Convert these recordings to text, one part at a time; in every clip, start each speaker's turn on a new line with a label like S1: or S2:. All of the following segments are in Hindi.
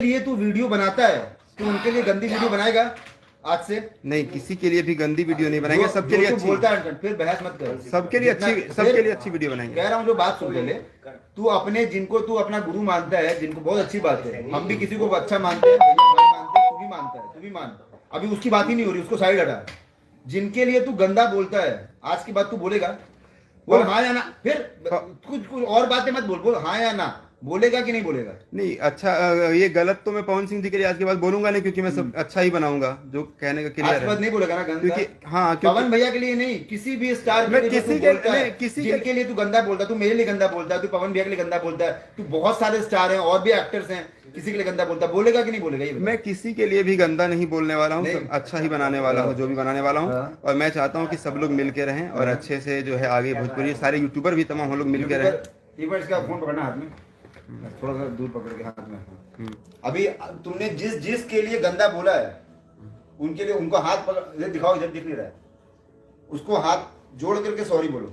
S1: लिए तू वीडियो बनाता है तो उनके लिए गंदी वीडियो बनाएगा आज से?
S2: नहीं, किसी के लिए भी गंदी वीडियो नहीं बनाएंगे, सबके लिए अच्छी।
S1: बोलता है फिर बहस मत कर।
S2: सबके लिए अच्छी, सबके लिए अच्छी वीडियो बनाएंगे।
S1: कह रहा हूँ जो बात सुन ले, तू अपने जिनको तू अपना गुरु मानता है, जिनको बहुत अच्छी बात है, हम भी किसी को अच्छा मानते हैं, मानते हैं, तू भी मानता है, तू भी मान। अभी उसकी बात ही नहीं हो रही, उसको साइड हटा। जिनके लिए तू गंदा बोलता है, आज की बात तू बोलेगा? बोल हाँ या ना, फिर कुछ और बातें मत बोल, बोल हाँ या ना, बोलेगा कि नहीं बोलेगा?
S2: नहीं, अच्छा, ये गलत तो मैं पवन सिंह जी के लिए आज के बाद बोलूंगा नहीं, क्योंकि मैं सब अच्छा ही बनाऊंगा, जो कहने का क्लियर है।
S1: आज नहीं बोलेगा ना गंदा,
S2: क्योंकि हाँ,
S1: पवन भैया के लिए नहीं, किसी भी स्टार
S2: मैं किसी
S1: जिनके लिए तू गंदा बोलता है, तू मेरे लिए गंदा बोलता है, तू पवन भैया के लिए गंदा बोलता है, तू बहुत सारे स्टार हैं और भी एक्टर्स हैं, किसी के लिए गंदा बोलता है, बोलेगा कि नहीं बोलेगा? ये
S2: मैं किसी के लिए भी गंदा नहीं बोलने वाला हूँ, अच्छा ही बनाने वाला हूँ, जो भी बनाने वाला हूँ। और मैं चाहता हूँ कि सब लोग मिल के रहें और अच्छे से जो है आगे भोजपुरी सारे यूट्यूबर भी तमाम हम लोग मिल के रहें।
S1: एक बार इसका फोन पकड़ना हाथ में, थोड़ा सा दूर पकड़ के हाथ में। अभी तुमने जिस के लिए गंदा बोला है, उनके लिए उनको हाथ पकड़ दिखाओ, इधर दिख नहीं रहा है, उसको हाथ जोड़ करके सॉरी बोलो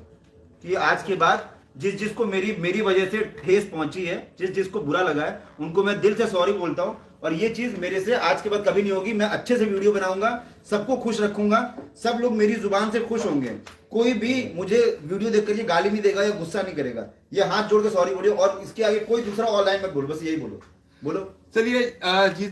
S1: कि आज के बाद जिसको मेरी वजह से ठेस पहुंची है, जिसको बुरा लगा है, उनको मैं दिल से सॉरी बोलता हूं, और ये चीज मेरे से आज के बाद कभी नहीं होगी। मैं अच्छे से वीडियो बनाऊंगा, सबको खुश रखूंगा, सब लोग मेरी जुबान से खुश होंगे, कोई भी मुझे वीडियो देख कर गाली नहीं देगा या गुस्सा नहीं करेगा। ये हाथ जोड़ के सॉरी बोलिए, और इसके आगे कोई दूसरा ऑनलाइन मत बोलो, बस यही बोलो। बोलो।
S2: चलिए,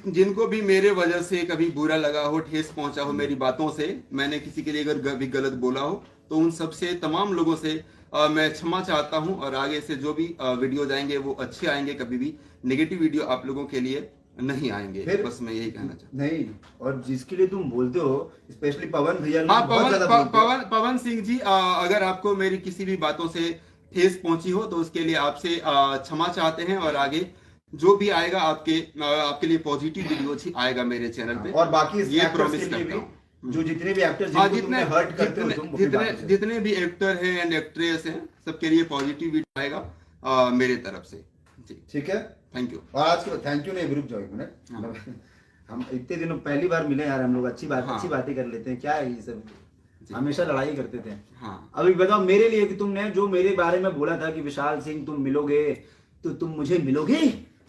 S2: जिनको भी मेरे वजह से कभी बुरा लगा हो, ठेस पहुंचा हो मेरी बातों से, मैंने किसी के लिए अगर कभी गलत बोला हो, तो उन सब से, तमाम लोगों से मैं क्षमा चाहता हूं, और आगे से जो भी वीडियो जाएंगे वो अच्छे आएंगे, कभी भी नेगेटिव वीडियो आप लोगों के लिए नहीं आएंगे। बस मैं यही कहना चाहता हूं।
S1: नहीं, और जिसके लिए तुम बोलते हो, स्पेशली पवन भैया,
S2: पवन सिंह जी, अगर आपको मेरी किसी भी बातों से ठेस पहुंची हो तो उसके लिए आपसे क्षमा चाहते हैं, और आगे जो भी आएगा आपके लिए पॉजिटिव वीडियो ही आएगा मेरे चैनल पे,
S1: और बाकी
S2: ये प्रॉमिस करता हूँ।
S1: जो जितने भी एक्टर्स
S2: जितने भी एक्टर हैं एंड एक्ट्रेस हैं, सबके लिए पॉजिटिव वीडियो आएगा मेरे तरफ से।
S1: ठीक है,
S2: थैंक यू।
S1: और आज के थैंक यू नहीं, ग्रुप जाओ एक मिनट। हम इतने दिनों पहली बार मिले यार, हम लोग अच्छी बातें कर लेते हैं, क्या है ये सब, हमेशा लड़ाई करते थे।
S2: हाँ।
S1: अभी बताओ मेरे लिए कि तुमने जो मेरे बारे में बोला था कि विशाल सिंह तुम मिलोगे तो तुम मुझे मिलोगे,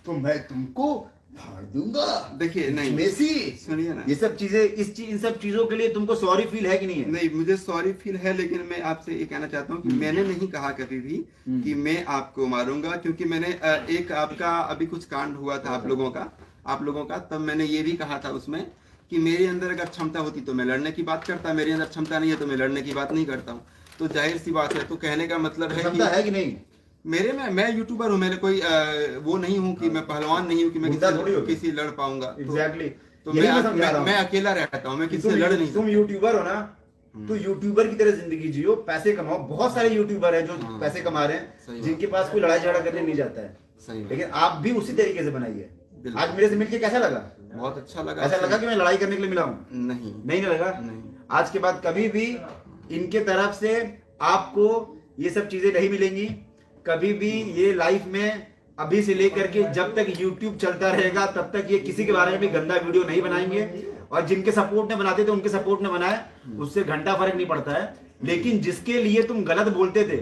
S1: तो मैं तुमको फाड़ दूंगा।
S2: देखिए, नहीं
S1: मेसी,
S2: सुनिए ना,
S1: ये सब चीजें, इन सब चीजों के लिए तुमको सॉरी फील है कि नहीं है?
S2: नहीं, मुझे सॉरी फील है, लेकिन मैं आपसे ये कहना चाहता हूँ कि मैंने नहीं कहा कभी भी कि मैं आपको मारूंगा, क्योंकि मैंने एक आपका अभी कुछ कांड हुआ था आप लोगों का, तब मैंने ये भी कहा था उसमें कि मेरे अंदर अगर क्षमता होती तो मैं लड़ने की बात करता, मेरे अंदर क्षमता नहीं है तो मैं लड़ने की बात नहीं करता हूँ। तो जाहिर सी बात है, तो कहने का मतलब है कि
S1: नहीं,
S2: मेरे में, मैं यूट्यूबर हूँ, मेरे कोई वो नहीं हूँ कि मैं पहलवान नहीं हूँ कि मैं किसी लड़ पाऊंगा।
S1: एग्जैक्टली,
S2: तो मैं अकेला रहता हूँ, मैं किसी से लड़ नहीं।
S1: तुम यूट्यूबर हो ना, तो यूट्यूबर की तरह जिंदगी जियो, पैसे कमाओ। बहुत सारे यूट्यूबर हैं जो पैसे कमा रहे हैं, जिनके पास कोई लड़ाई झगड़ा करने नहीं जाता है, लेकिन आप भी उसी तरीके से बनाइए। आज मेरे से मिलके कैसा लगा?
S2: बहुत अच्छा लगा।
S1: ऐसा लगा कि मैं लड़ाई करने के लिए मिला हूँ? नहीं लगा। आज के बाद कभी भी इनके तरफ से आपको ये सब चीजें नहीं मिलेंगी, कभी भी। ये लाइफ में अभी से लेकर के जब तक YouTube चलता रहेगा, तब तक ये किसी के बारे में भी गंदा वीडियो नहीं बनाएंगे, और जिनके सपोर्ट में बनाते थे उनके सपोर्ट में बनाए, उससे घंटा फर्क नहीं पड़ता है। लेकिन जिसके लिए तुम गलत बोलते थे,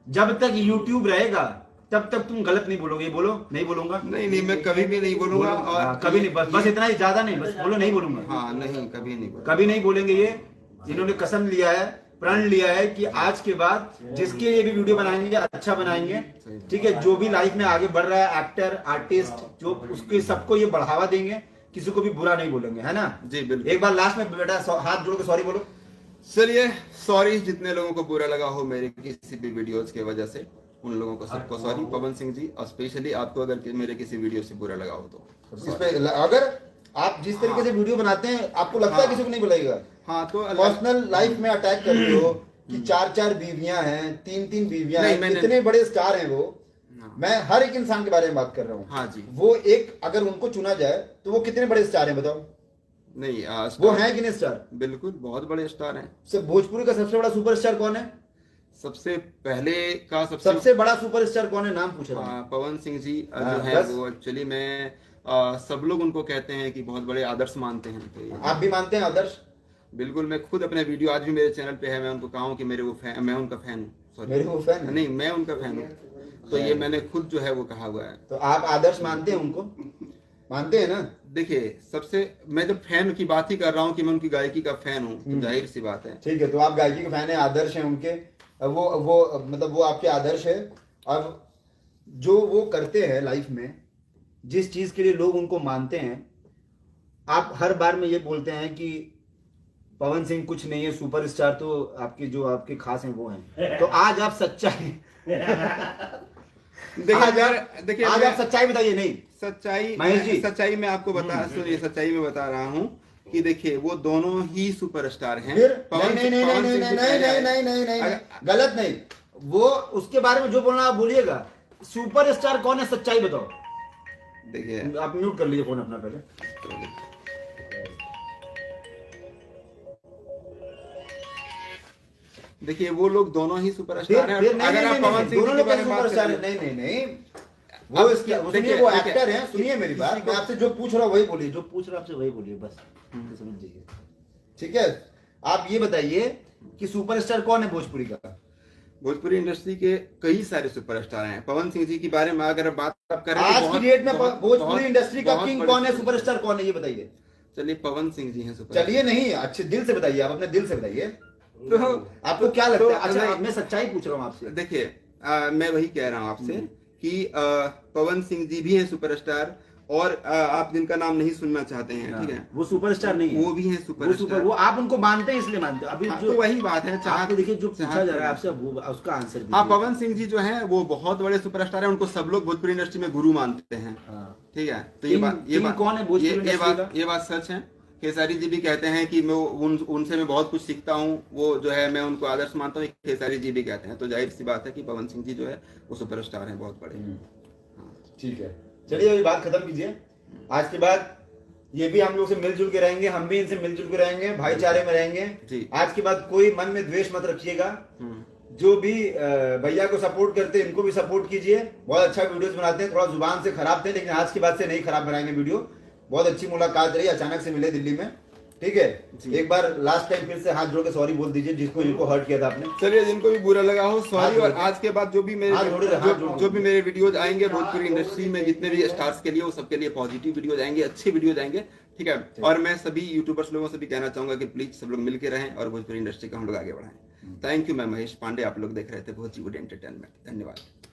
S1: जब तक YouTube रहेगा तब तक तुम गलत नहीं बोलोगे। बोलो। नहीं बोलूंगा।
S2: नहीं, मैं कभी भी नहीं बोलूंगा, और
S1: कभी नहीं, बस इतना ही, ज्यादा नहीं, बस बोलो नहीं बोलूंगा।
S2: हाँ, नहीं, कभी नहीं
S1: बोलेंगे। ये इन्होंने कसम लिया है, प्रण लिया है कि आज के बाद जिसके लिए भी वीडियो बनाएंगे अच्छा बनाएंगे, ठीक है। जो भी लाइफ में आगे बढ़ रहा है, एक्टर, आर्टिस्ट, जो उसके सबको ये बढ़ावा देंगे, किसी को भी बुरा नहीं बोलेंगे, है ना?
S2: जी बिल्कुल।
S1: एक बार लास्ट में बेटा हाथ जोड़ के सॉरी बोलो।
S2: चलिए, सॉरी जितने लोगों को बुरा लगा हो मेरे किसी भी वीडियोस की वजह से, उन लोगों को सबको सॉरी। पवन सिंह जी, और स्पेशली आपको अगर मेरे किसी वीडियो से बुरा लगा हो तो
S1: अगर आप जिस तरीके से वीडियो बनाते हैं, आपको लगता है किसी को नहीं बुलाएगा,
S2: हाँ, तो
S1: पर्सनल लाइफ में अटैक करते हो कि 4-4 बीवियां हैं, 3-3 बीवियां हैं, इतने बड़े स्टार हैं वो। मैं हर एक इंसान के बारे में बात कर रहा हूँ।
S2: हाँ जी।
S1: वो एक, अगर उनको चुना जाए तो वो कितने बड़े स्टार हैं बताओ?
S2: नहीं,
S1: वो हैं कि नहीं स्टार?
S2: बिल्कुल, बहुत बड़े स्टार हैं।
S1: सब भोजपुरी का सबसे बड़ा सुपरस्टार कौन है?
S2: सबसे पहले का
S1: सबसे बड़ा सुपरस्टार कौन है? नाम पूछ रहा हूं।
S2: पवन सिंह जी जो है वो, एक्चुअली मैं सब लोग उनको कहते हैं कि बहुत बड़े आदर्श मानते हैं। तो
S1: आप भी मानते हैं आदर्श?
S2: बिल्कुल, मैं खुद अपने वीडियो आज भी मेरे चैनल पे है, मैं उनको कहा हूं कि मेरे वो फैन, मैं उनका फैन हूँ।
S1: मेरे वो फैन
S2: नहीं, मैं उनका फैन हूँ, तो ये मैंने खुद जो है वो कहा हुआ है।
S1: तो आप आदर्श मानते हैं उनको? मानते हैं ना?
S2: देखिए, सबसे मैं जब फैन की बात ही कर रहा हूँ कि मैं उनकी गायकी का फैन हूँ, तो जाहिर सी बात है।
S1: ठीक है, तो आप गायकी के फैन हैं, आदर्श हैं उनके, वो मतलब वो आपके आदर्श है। अब जो वो करते हैं लाइफ में, जिस चीज के लिए लोग उनको मानते हैं, आप हर बार में ये बोलते हैं कि पवन सिंह कुछ नहीं है, सुपरस्टार तो आपके जो आपके खास हैं वो हैं। तो आज आप सच्चाई
S2: देखिए
S1: आज आप सच्चाई बताइए। नहीं,
S2: सच्चाई
S1: महेश जी,
S2: सच्चाई मैं आपको सुनिए, सच्चाई में बता रहा हूँ कि देखिए वो दोनों ही सुपरस्टार हैं।
S1: फिर नहीं नहीं नहीं नहीं नहीं नहीं नहीं नहीं नहीं नहीं, गलत नहीं। वो उसके बारे में जो बोलना आप बोलिएगा। सुपरस्टार कौन है, सच्चाई बताओ।
S2: देखिए,
S1: आप म्यूट कर लीजिए फोन अपना पहले।
S2: देखिए वो लोग दोनों ही सुपरस्टार हैं।
S1: अगर आप पवन सिंह के बारे में बात करें, नहीं नहीं नहीं, वो सुनिए, वो एक्टर हैं। सुनिए मेरी बात, मैं आपसे जो पूछ रहा हूँ वही बोलिए, जो पूछ रहा हूँ आपसे वही बोलिए बस, समझ जाइए। ठीक है, आप ये बताइए कि सुपरस्टार कौन है भोजपुरी का?
S2: भोजपुरी इंडस्ट्री के कई सारे सुपरस्टार हैं। पवन सिंह जी के बारे में अगर बात आप करें,
S1: आज की डेट में भोजपुरी इंडस्ट्री का किंग कौन है, सुपरस्टार कौन है, ये बताइए।
S2: चलिए, पवन सिंह जी हैं सुपरस्टार।
S1: चलिए, नहीं, अच्छे दिल से बताइए, आप अपने दिल से बताइए। तो आपको क्या लगता है? अच्छा, मैं सच्चाई पूछ रहा हूँ आपसे।
S2: देखिए, मैं वही कह रहा हूँ आपसे कि पवन सिंह जी भी हैं सुपरस्टार, और आप जिनका नाम नहीं सुनना चाहते हैं, ठीक है,
S1: वो सुपरस्टार नहीं है,
S2: वो भी हैं सुपरस्टार।
S1: वो आप उनको मानते हैं इसलिए मानते हैं। अभी जो
S2: तो वही बात है,
S1: आपको देखिए जो पूछा जा रहा है आपसे, वो उसका आंसर दीजिए।
S2: हाँ, पवन सिंह जी जो हैं वो बहुत बड़े सुपरस्टार हैं। उनको सब लोग भोजपुरी इंडस्ट्री में गुरु मानते हैं। ठीक है, तो ये बात सच है। खेसारी जी भी कहते हैं कि मैं उनसे मैं बहुत कुछ सीखता हूँ, वो जो है मैं उनको आदर्श मानता हूँ, खेसारी जी भी कहते हैं। तो जाहिर सी बात है कि पवन सिंह जी जो है वो सुपरस्टार हैं, बहुत बड़े।
S1: ठीक है, चलिए अभी बात खत्म कीजिए। आज के बाद ये भी हम लोग से मिलजुल के रहेंगे, हम भी इनसे मिलजुल के रहेंगे, भाईचारे में रहेंगे। आज के बाद कोई मन में द्वेष मत रखिएगा। जो भी भैया को सपोर्ट करते हैं, इनको भी सपोर्ट कीजिए। बहुत अच्छा वीडियोस बनाते हैं, थोड़ा जुबान से खराब थे, लेकिन आज के बाद से नहीं खराब बनाएंगे वीडियो। बहुत अच्छी मुलाकात रही, अचानक से मिले दिल्ली में। ठीक है, एक बार लास्ट टाइम फिर से हाथ जोड़ के सॉरी बोल दीजिए जिनको हर्ट किया था आपने।
S2: चलिए, जिनको भी बुरा लगा हो, सॉरी। और आज के बाद जो भी मेरे वीडियोज आएंगे भोजपुरी इंडस्ट्री में, जितने भी स्टार्स के लिए, वो सबके लिए पॉजिटिव वीडियोज आएंगे, अच्छे वीडियोज आएंगे। ठीक है, और मैं सभी यूट्यूबर्स लोगों से भी कहना चाहूंगा कि प्लीज सब लोग मिलकर रहें और भोजपुरी इंडस्ट्री को हम लोग आगे बढ़ाएं। Thank you. मैं महेश पांडे, आप लोग देख रहे थे भोजपुरी एंटरटेनमेंट। धन्यवाद।